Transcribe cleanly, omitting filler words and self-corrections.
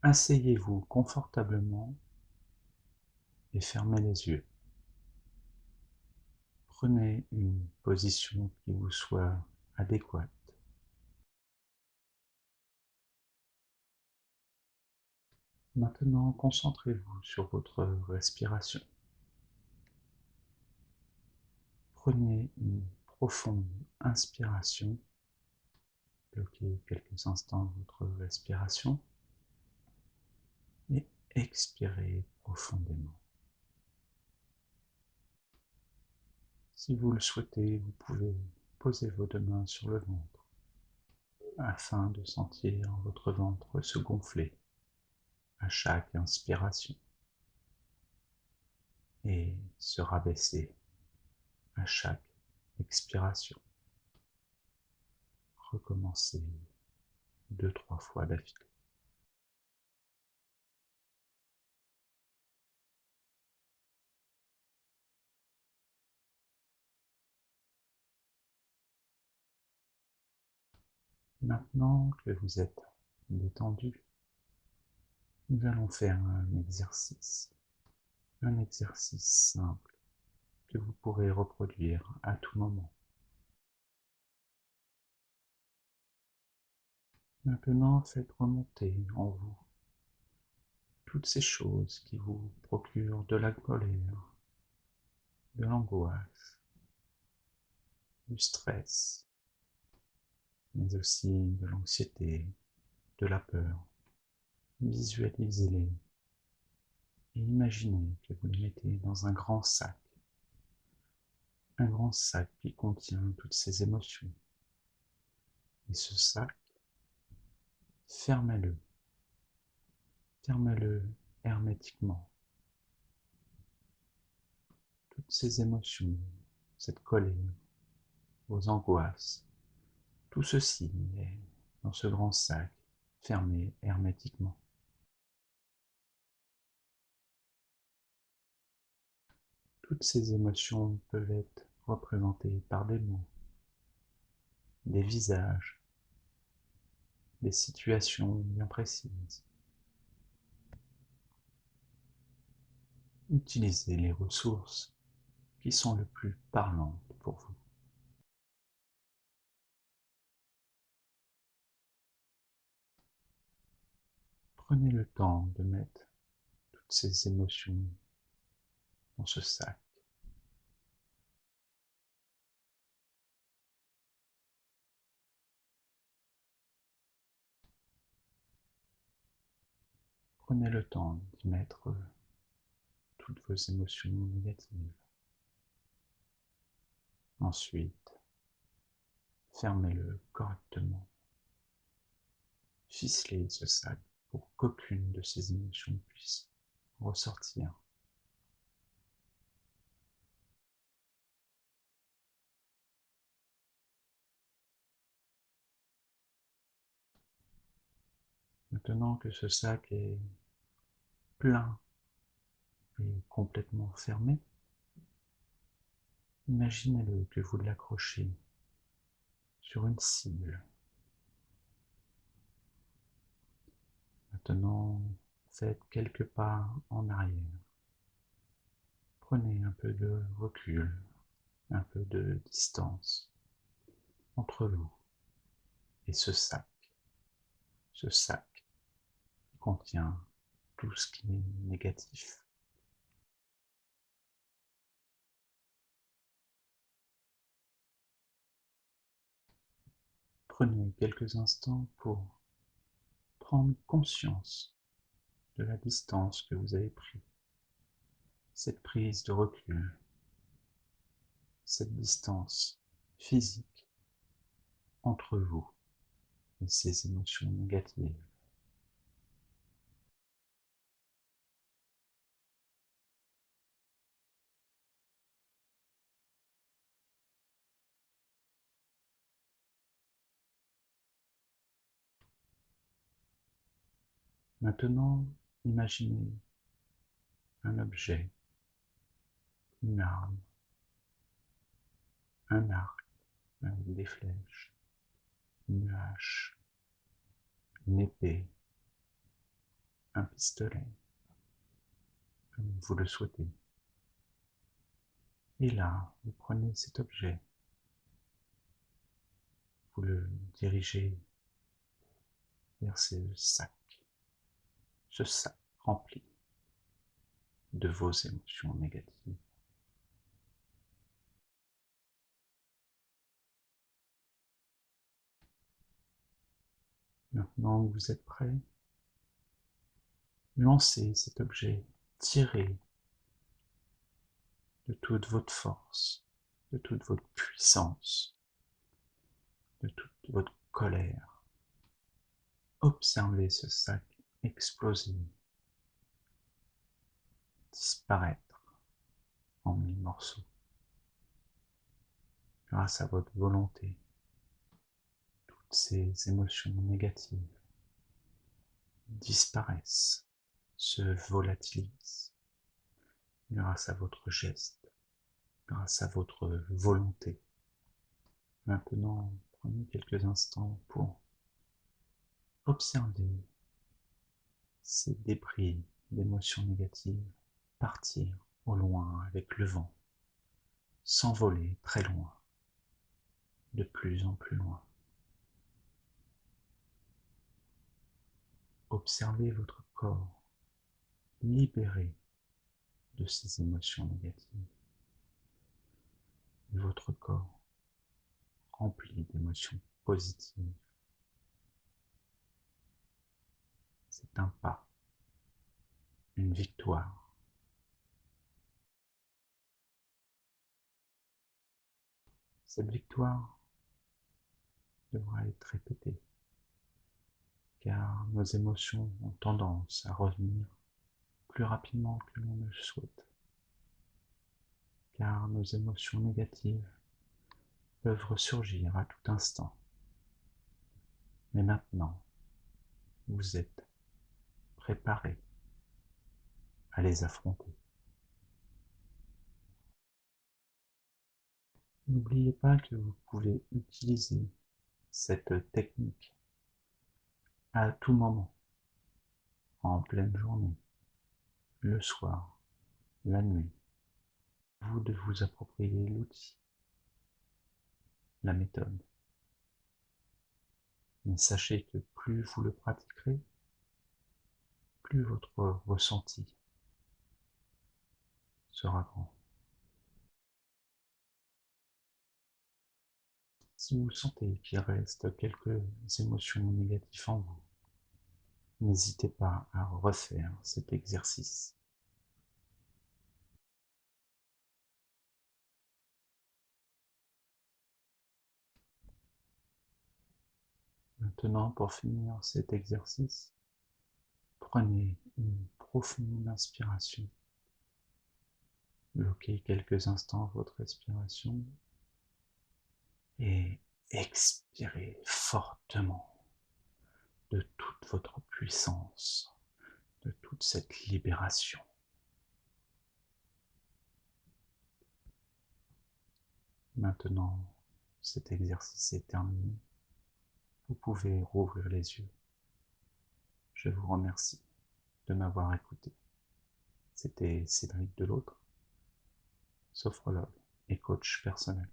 Asseyez-vous confortablement et fermez les yeux. Prenez une position qui vous soit adéquate. Maintenant, concentrez-vous sur votre respiration. Prenez une profonde inspiration. Bloquez quelques instants votre respiration et expirez profondément. Si vous le souhaitez, vous pouvez poser vos deux mains sur le ventre afin de sentir votre ventre se gonfler à chaque inspiration et se rabaisser à chaque expiration. Recommencez 2-3 fois d'affilée. Maintenant que vous êtes détendu, nous allons faire un exercice simple que vous pourrez reproduire à tout moment. Maintenant, faites remonter en vous toutes ces choses qui vous procurent de la colère, de l'angoisse, du stress, mais aussi de l'anxiété, de la peur. Visualisez-les et imaginez que vous les mettez dans un grand sac qui contient toutes ces émotions. Et ce sac, fermez-le, fermez-le hermétiquement. Toutes ces émotions, cette colère, vos angoisses, tout ceci est dans ce grand sac, fermé hermétiquement. Toutes ces émotions peuvent être représentées par des mots, des visages, des situations bien précises. Utilisez les ressources qui sont le plus parlantes pour vous. Prenez le temps de mettre toutes ces émotions dans ce sac. Prenez le temps d'y mettre toutes vos émotions négatives. Ensuite, fermez-le correctement. Ficelez ce sac pour qu'aucune de ces émotions puisse ressortir. Maintenant que ce sac est plein et complètement fermé, imaginez-le que vous l'accrochez sur une cible. Maintenant, faites quelques pas en arrière. Prenez un peu de recul, un peu de distance entre vous et ce sac qui contient tout ce qui est négatif. Prenez quelques instants pour prendre conscience de la distance que vous avez prise, cette prise de recul, cette distance physique entre vous et ces émotions négatives. Maintenant, imaginez un objet, une arme, un arc avec des flèches, une hache, une épée, un pistolet, comme vous le souhaitez. Et là, vous prenez cet objet, vous le dirigez vers ce sac rempli de vos émotions négatives. Maintenant que vous êtes prêt, lancez cet objet, tirez de toute votre force, de toute votre puissance, de toute votre colère. Observez ce sac exploser, disparaître en mille morceaux. Grâce à votre volonté, toutes ces émotions négatives disparaissent, se volatilisent, grâce à votre geste, grâce à votre volonté. Maintenant, prenez quelques instants pour observer ces débris d'émotions négatives partir au loin avec le vent, s'envoler très loin, de plus en plus loin. Observez votre corps libéré de ces émotions négatives, et votre corps rempli d'émotions positives. C'est un pas, une victoire. Cette victoire devra être répétée, car nos émotions ont tendance à revenir plus rapidement que l'on ne le souhaite, car nos émotions négatives peuvent ressurgir à tout instant. Mais maintenant, vous êtes préparé à les affronter. N'oubliez pas que vous pouvez utiliser cette technique à tout moment, en pleine journée, le soir, la nuit. Vous de vous approprier l'outil, la méthode. Mais sachez que plus vous le pratiquerez, plus votre ressenti sera grand. Si vous sentez qu'il reste quelques émotions négatives en vous, n'hésitez pas à refaire cet exercice. Maintenant, pour finir cet exercice, prenez une profonde inspiration. Bloquez quelques instants votre respiration et expirez fortement de toute votre puissance, de toute cette libération. Maintenant, cet exercice est terminé. Vous pouvez rouvrir les yeux. Je vous remercie de m'avoir écouté. C'était Cédric Delautre, sophrologue et coach personnel.